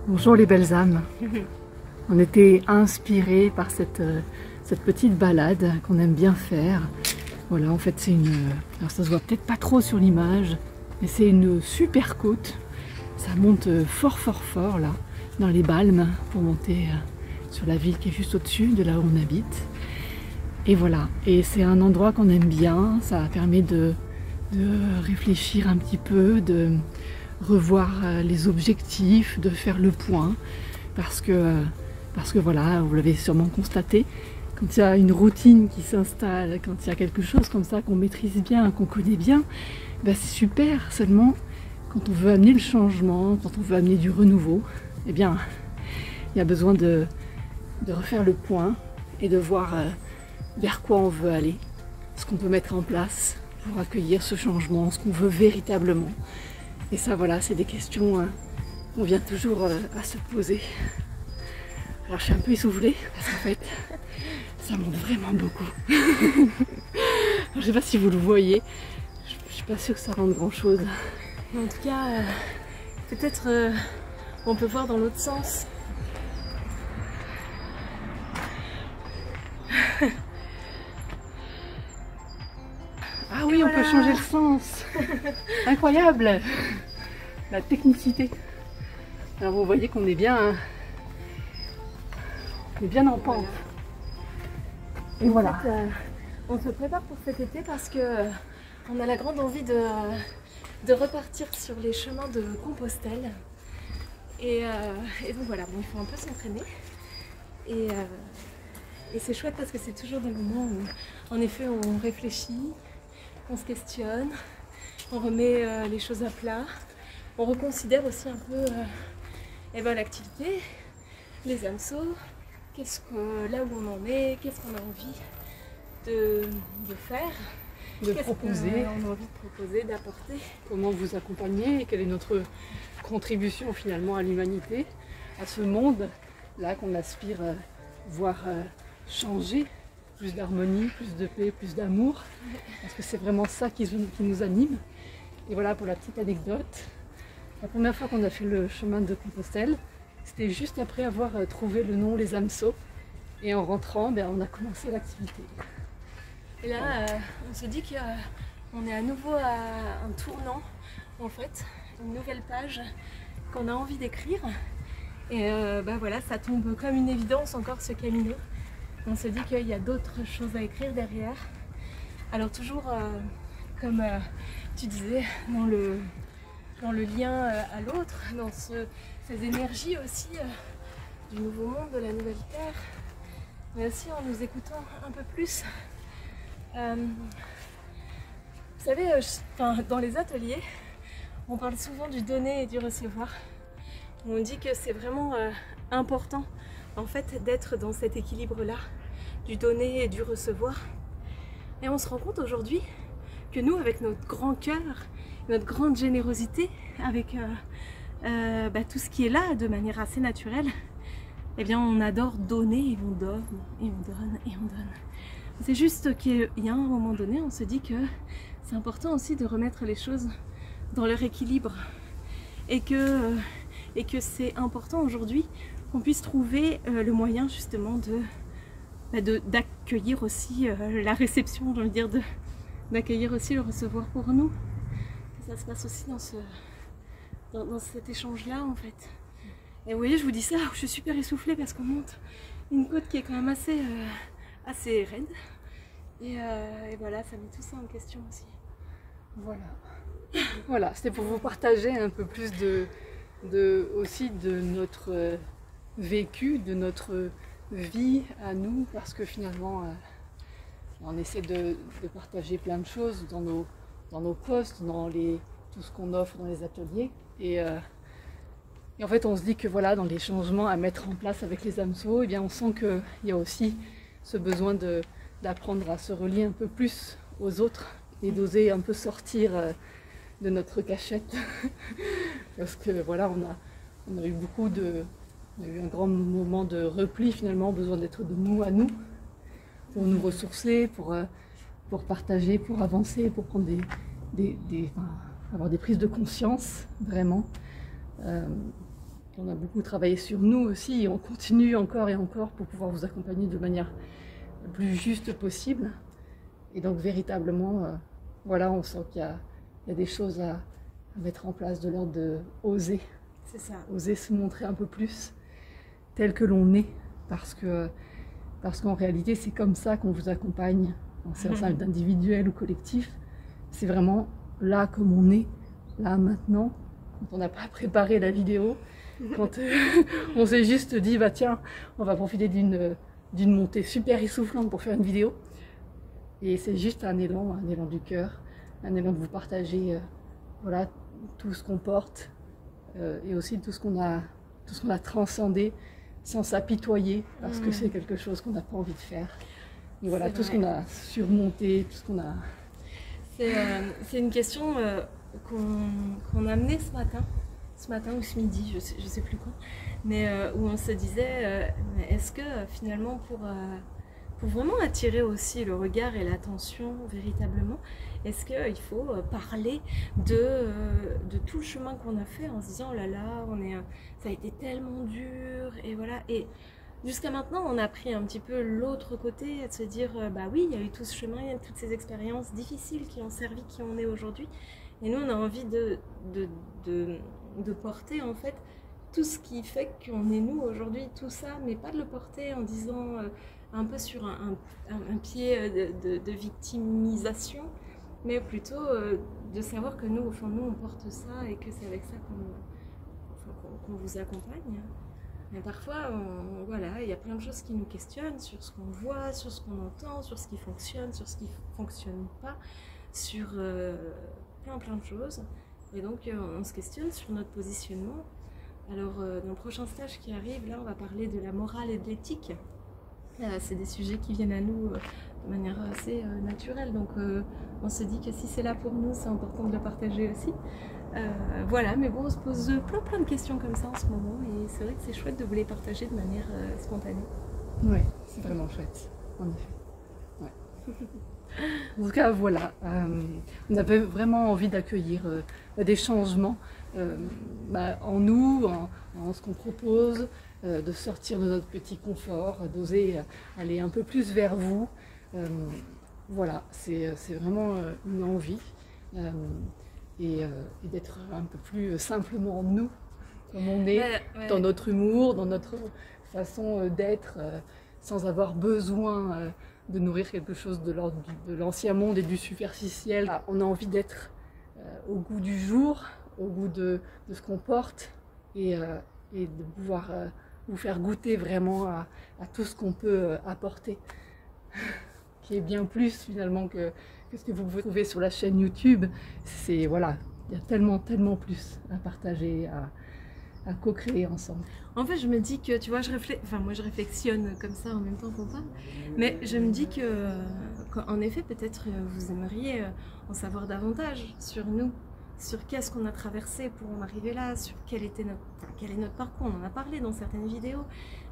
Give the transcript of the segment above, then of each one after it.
Bonjour les belles âmes. On était inspirés par cette petite balade qu'on aime bien faire. Voilà, en fait c'est une... Alors ça se voit peut-être pas trop sur l'image, mais c'est une super côte. Ça monte fort là, dans les Balmes, pour monter sur la ville qui est juste au-dessus de là où on habite. Et voilà, et c'est un endroit qu'on aime bien, ça permet de réfléchir un petit peu, de revoir les objectifs, de faire le point, parce que voilà, vous l'avez sûrement constaté, quand il y a une routine qui s'installe, quand il y a quelque chose comme ça qu'on maîtrise bien, qu'on connaît bien, ben c'est super. Seulement, quand on veut amener le changement, quand on veut amener du renouveau, eh bien, il y a besoin de refaire le point et de voir vers quoi on veut aller, ce qu'on peut mettre en place pour accueillir ce changement, ce qu'on veut véritablement. Et ça, voilà, c'est des questions qu'on vient toujours à se poser. Alors je suis un peu essoufflée parce qu'en fait, ça monte vraiment beaucoup. Alors, je ne sais pas si vous le voyez, je ne suis pas sûre que ça rende grand chose. En tout cas, peut-être on peut voir dans l'autre sens. Ah oui, on peut changer le sens. Incroyable. La technicité. Alors vous voyez qu'on est bien, en pente. Et voilà. En fait, on se prépare pour cet été parce que on a la grande envie de repartir sur les chemins de Compostelle. Et donc voilà, bon, il faut un peu s'entraîner. Et c'est chouette parce que c'est toujours des moments où, en effet, on réfléchit, on se questionne, on remet les choses à plat, on reconsidère aussi un peu l'activité, les hameçons, là où on en est, qu'est-ce qu'on a envie de faire, De proposer. on a envie de proposer, d'apporter. Comment vous accompagner et quelle est notre contribution finalement à l'humanité, à ce monde là qu'on aspire voir changer. Plus d'harmonie, plus de paix, plus d'amour, parce que c'est vraiment ça qui nous anime. Et voilà, pour la petite anecdote, la première fois qu'on a fait le chemin de Compostelle, c'était juste après avoir trouvé le nom Les Hameçons, et en rentrant, on a commencé l'activité. Et là, on se dit qu'on est à nouveau à un tournant, en fait, une nouvelle page qu'on a envie d'écrire. Et voilà, ça tombe comme une évidence encore, ce Camino. On se dit qu'il y a d'autres choses à écrire derrière. Alors toujours, comme tu disais, dans le lien à l'autre, dans ces énergies aussi du nouveau monde, de la nouvelle terre, mais aussi en nous écoutant un peu plus. Vous savez, dans les ateliers, on parle souvent du donner et du recevoir. On dit que c'est vraiment important en fait d'être dans cet équilibre-là, du donner et du recevoir. Et on se rend compte aujourd'hui que nous, avec notre grand cœur, notre grande générosité, avec tout ce qui est là de manière assez naturelle, eh bien on adore donner et on donne, et on donne, et on donne. C'est juste qu'il y a un moment donné, on se dit que c'est important aussi de remettre les choses dans leur équilibre et que c'est important aujourd'hui qu'on puisse trouver le moyen justement d'accueillir aussi la réception, j'ai envie de dire, d'accueillir aussi le recevoir pour nous. Ça se passe aussi dans cet échange-là en fait. Et vous voyez, je vous dis ça, je suis super essoufflée parce qu'on monte une côte qui est quand même assez raide. Et voilà, ça met tout ça en question aussi. Voilà. Voilà, c'était pour vous partager un peu plus aussi de notre vécu, de notre vie à nous, parce que finalement on essaie de partager plein de choses dans nos posts, dans tout ce qu'on offre dans les ateliers, et en fait on se dit que voilà, dans les changements à mettre en place avec les hameçons, on sent qu'il y a aussi ce besoin d'apprendre à se relier un peu plus aux autres et d'oser un peu sortir de notre cachette parce que voilà, on a eu on a eu un grand moment de repli finalement, besoin d'être de nous à nous, pour nous ressourcer, pour partager, pour avancer, pour prendre avoir des prises de conscience vraiment. on a beaucoup travaillé sur nous aussi, et on continue encore et encore pour pouvoir vous accompagner de manière le plus juste possible. Et donc véritablement, voilà, on sent qu'il y a des choses à mettre en place de l'ordre de oser. C'est ça. Oser se montrer un peu plus tel que l'on est, parce qu'en réalité, c'est comme ça qu'on vous accompagne en séance individuelle ou collectif. C'est vraiment là comme on est, là maintenant, quand on n'a pas préparé la vidéo, quand on s'est juste dit, bah tiens, on va profiter d'une montée super essoufflante pour faire une vidéo. Et c'est juste un élan du cœur, un élan de vous partager voilà, tout ce qu'on porte et aussi tout ce qu'on a transcendé sans s'apitoyer, parce que c'est quelque chose qu'on n'a pas envie de faire. Et voilà, tout ce qu'on a surmonté, tout ce qu'on a... C'est une question qu'on a amenée ce matin ou ce midi, je sais plus quand, mais où on se disait, est-ce que finalement pour vraiment attirer aussi le regard et l'attention véritablement, est-ce qu'il faut parler de tout le chemin qu'on a fait en se disant, oh là là, ça a été tellement dur, et voilà. Et jusqu'à maintenant, on a pris un petit peu l'autre côté, de se dire, bah oui, il y a eu tout ce chemin, il y a toutes ces expériences difficiles qui ont servi qui on est aujourd'hui. Et nous, on a envie de porter en fait tout ce qui fait qu'on est nous aujourd'hui, tout ça, mais pas de le porter en disant un peu sur un pied de victimisation, mais plutôt de savoir que nous, au fond, nous, on porte ça et que c'est avec ça qu'on vous accompagne. Mais parfois, voilà, il y a plein de choses qui nous questionnent sur ce qu'on voit, sur ce qu'on entend, sur ce qui fonctionne, sur ce qui ne fonctionne pas, sur plein de choses. Et donc, on se questionne sur notre positionnement. Alors, dans le prochain stage qui arrive, là, on va parler de la morale et de l'éthique. C'est des sujets qui viennent à nous de manière assez naturelle. Donc, on se dit que si c'est là pour nous, c'est important de le partager aussi. Voilà, mais bon, on se pose plein de questions comme ça en ce moment. Et c'est vrai que c'est chouette de vous les partager de manière spontanée. Oui, c'est vraiment chouette, en effet. Ouais. En tout cas, voilà, on avait vraiment envie d'accueillir des changements en nous, en ce qu'on propose, de sortir de notre petit confort, d'oser aller un peu plus vers vous. Voilà, c'est vraiment une envie et d'être un peu plus simplement nous, comme on est, dans notre humour, dans notre façon d'être, sans avoir besoin de nourrir quelque chose de l'ordre de l'ancien monde et du superficiel. On a envie d'être au goût du jour, au goût de ce qu'on porte et de pouvoir vous faire goûter vraiment à tout ce qu'on peut apporter, qui est bien plus finalement que ce que vous pouvez trouver sur la chaîne YouTube. C'est voilà, il y a tellement plus à partager, à co-créer ensemble. En fait, je me dis que, tu vois, moi je réflexionne comme ça en même temps qu'on parle, mais je me dis qu'en effet, peut-être vous aimeriez en savoir davantage sur nous, sur qu'est-ce qu'on a traversé pour en arriver là, sur quel est notre parcours. On en a parlé dans certaines vidéos,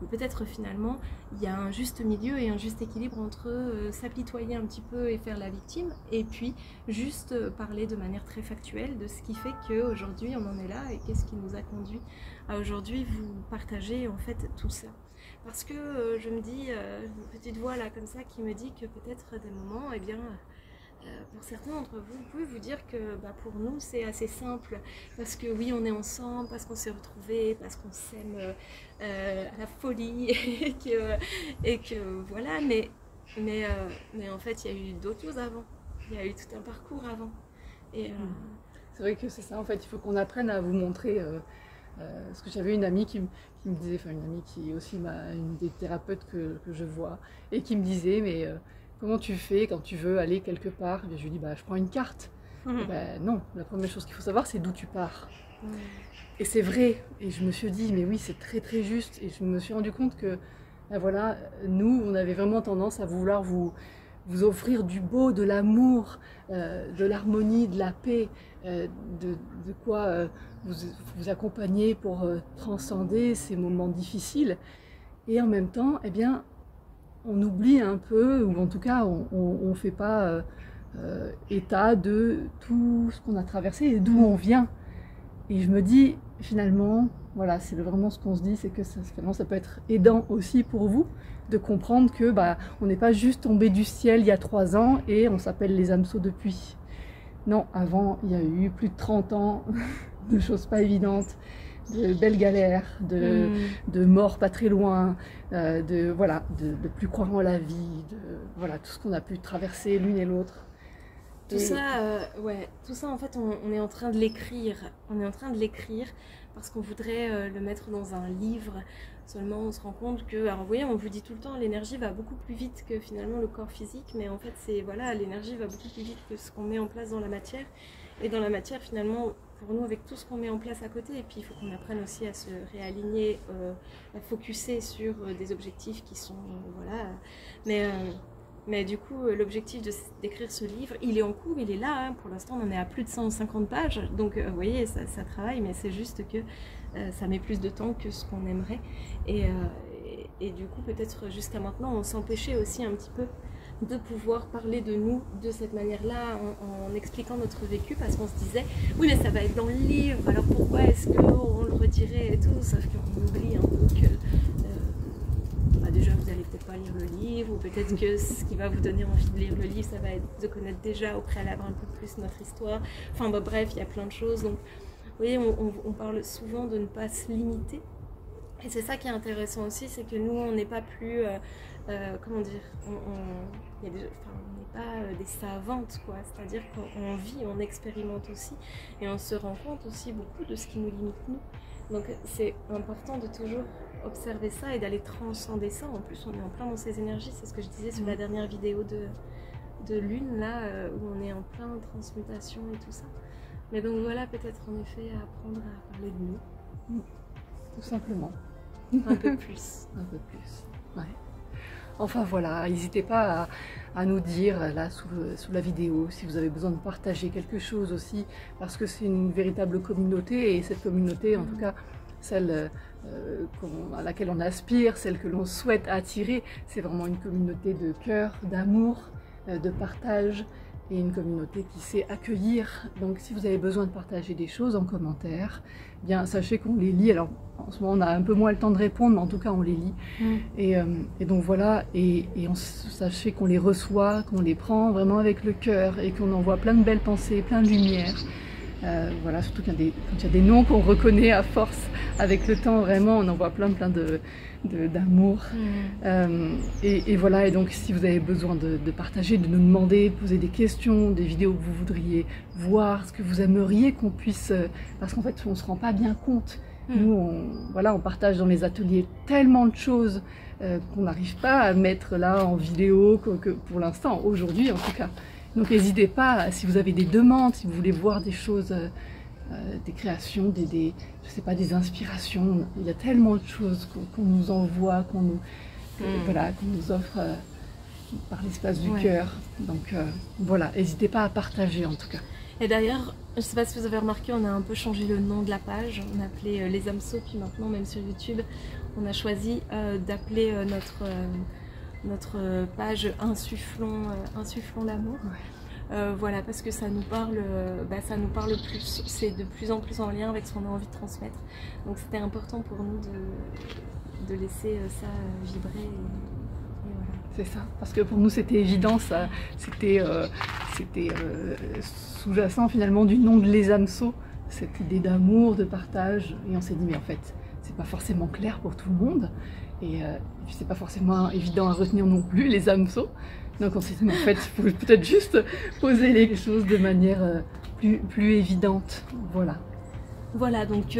mais peut-être finalement il y a un juste milieu et un juste équilibre entre s'apitoyer un petit peu et faire la victime, et puis juste parler de manière très factuelle de ce qui fait qu'aujourd'hui on en est là et qu'est-ce qui nous a conduit à aujourd'hui vous partager en fait tout ça. Parce que je me dis, une petite voix là comme ça qui me dit que peut-être des moments, eh bien, pour certains d'entre vous, vous pouvez vous dire que pour nous c'est assez simple, parce que oui, on est ensemble, parce qu'on s'est retrouvés, parce qu'on s'aime à la folie, et que voilà, mais en fait il y a eu d'autres choses avant, il y a eu tout un parcours avant. Et c'est vrai que c'est ça, en fait, il faut qu'on apprenne à vous montrer, parce que j'avais une amie qui me disait, enfin une amie qui est aussi une des thérapeutes que je vois, et qui me disait, mais comment tu fais quand tu veux aller quelque part? Et je lui dis, je prends une carte. Non, la première chose qu'il faut savoir, c'est d'où tu pars. Et c'est vrai, et je me suis dit, mais oui, c'est très juste, et je me suis rendu compte que, voilà, nous, on avait vraiment tendance à vouloir vous offrir du beau, de l'amour, de l'harmonie, de la paix, de quoi vous accompagner pour transcender ces moments difficiles. Et en même temps, eh bien, on oublie un peu, ou en tout cas, on ne fait pas état de tout ce qu'on a traversé et d'où on vient. Et je me dis, finalement, Voilà, c'est vraiment ce qu'on se dit, c'est que finalement ça peut être aidant aussi pour vous de comprendre que on n'est pas juste tombé du ciel il y a 3 ans et on s'appelle les hameçons depuis. Non, avant il y a eu plus de 30 ans de choses pas évidentes, de belles galères, de morts pas très loin, de plus croire en la vie, voilà, tout ce qu'on a pu traverser l'une et l'autre. Tout ça, tout ça en fait on est en train de l'écrire. On est en train de l'écrire parce qu'on voudrait le mettre dans un livre. Seulement on se rend compte que, alors vous voyez, on vous dit tout le temps l'énergie va beaucoup plus vite que finalement le corps physique, mais en fait c'est voilà, l'énergie va beaucoup plus vite que ce qu'on met en place dans la matière. Et dans la matière finalement, pour nous, avec tout ce qu'on met en place à côté, et puis il faut qu'on apprenne aussi à se réaligner, à focuser sur des objectifs qui sont voilà, mais du coup, l'objectif d'écrire ce livre, il est en cours, il est là. Hein. Pour l'instant, on en est à plus de 150 pages. Donc, vous voyez, ça travaille, mais c'est juste que ça met plus de temps que ce qu'on aimerait. Et du coup, peut-être jusqu'à maintenant, on s'empêchait aussi un petit peu de pouvoir parler de nous de cette manière-là, en expliquant notre vécu, parce qu'on se disait, oui, mais ça va être dans le livre, alors pourquoi est-ce qu'on le retirait et tout, sauf qu'on oublie un peu que... déjà vous allez peut-être pas lire le livre, ou peut-être que ce qui va vous donner envie de lire le livre, ça va être de connaître déjà au préalable un peu plus notre histoire. Enfin bref, il y a plein de choses. Donc vous voyez, on parle souvent de ne pas se limiter. Et c'est ça qui est intéressant aussi, c'est que nous, on n'est pas plus... comment dire, on n'est pas des savantes, quoi. C'est-à-dire qu'on vit, on expérimente aussi, et on se rend compte aussi beaucoup de ce qui nous limite nous. Donc c'est important de toujours observer ça et d'aller transcender ça. En plus, on est en plein dans ces énergies, c'est ce que je disais sur la dernière vidéo de Lune, là, où on est en plein transmutation et tout ça. Mais donc voilà, peut-être en effet apprendre à parler de nous. Tout simplement. Un peu plus. Un peu plus, ouais. Enfin voilà, n'hésitez pas à nous dire là sous la vidéo si vous avez besoin de partager quelque chose aussi, parce que c'est une véritable communauté, et cette communauté, en tout cas celle à laquelle on aspire, celle que l'on souhaite attirer, c'est vraiment une communauté de cœur, d'amour, de partage, et une communauté qui sait accueillir. Donc si vous avez besoin de partager des choses en commentaire, eh bien sachez qu'on les lit. Alors en ce moment on a un peu moins le temps de répondre, mais en tout cas on les lit. Et donc voilà, sachez qu'on les reçoit, qu'on les prend vraiment avec le cœur, et qu'on envoie plein de belles pensées, plein de lumière. Voilà, surtout quand il y a des noms qu'on reconnaît à force, avec le temps, vraiment on envoie plein d'amour. Et voilà, et donc si vous avez besoin de partager, de nous demander, poser des questions, des vidéos que vous voudriez voir, ce que vous aimeriez qu'on puisse, parce qu'en fait on ne se rend pas bien compte. Nous on partage dans les ateliers tellement de choses qu'on n'arrive pas à mettre là en vidéo, que pour l'instant, aujourd'hui en tout cas. Donc n'hésitez pas, si vous avez des demandes, si vous voulez voir des choses, des créations, je sais pas, des inspirations. Il y a tellement de choses qu'on nous envoie, qu'on nous offre par l'espace du cœur. Donc voilà, n'hésitez pas à partager en tout cas. Et d'ailleurs, je ne sais pas si vous avez remarqué, on a un peu changé le nom de la page. On appelait les hameçons, puis maintenant même sur YouTube, on a choisi d'appeler notre page Insufflons l'amour. Voilà, parce que ça nous parle plus, c'est de plus en plus en lien avec ce qu'on a envie de transmettre. Donc c'était important pour nous de laisser ça vibrer. Et voilà. C'est ça, parce que pour nous c'était évident, c'était sous-jacent finalement du nom de les hameçons, cette idée d'amour, de partage, et on s'est dit mais en fait c'est pas forcément clair pour tout le monde, et c'est pas forcément évident à retenir non plus, les hameçons. Donc on s'est dit mais en fait il faut peut-être juste poser les choses de manière plus évidente. Voilà. Voilà, donc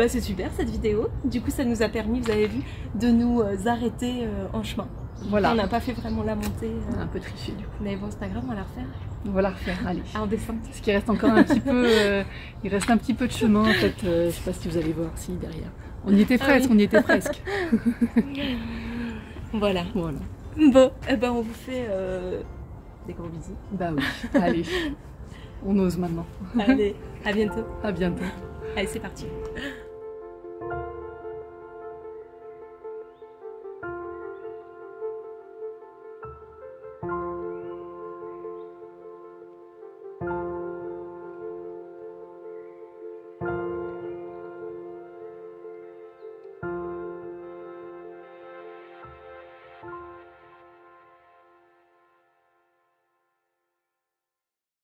c'est super cette vidéo. Du coup ça nous a permis, vous avez vu, de nous arrêter en chemin. Voilà. On n'a pas fait vraiment la montée. On a un peu triché du coup. Mais bon, c'est pas grave, on va la refaire. On va la refaire, allez. En descente. Parce qu'il reste encore un petit peu, il reste un petit peu de chemin en fait. Je sais pas si vous allez voir, si derrière. On y était presque, on y était presque. Voilà. Voilà. Bon, on vous fait des gros bisous. Bah oui, allez. On ose maintenant. Allez, à bientôt. À bientôt. Allez, c'est parti.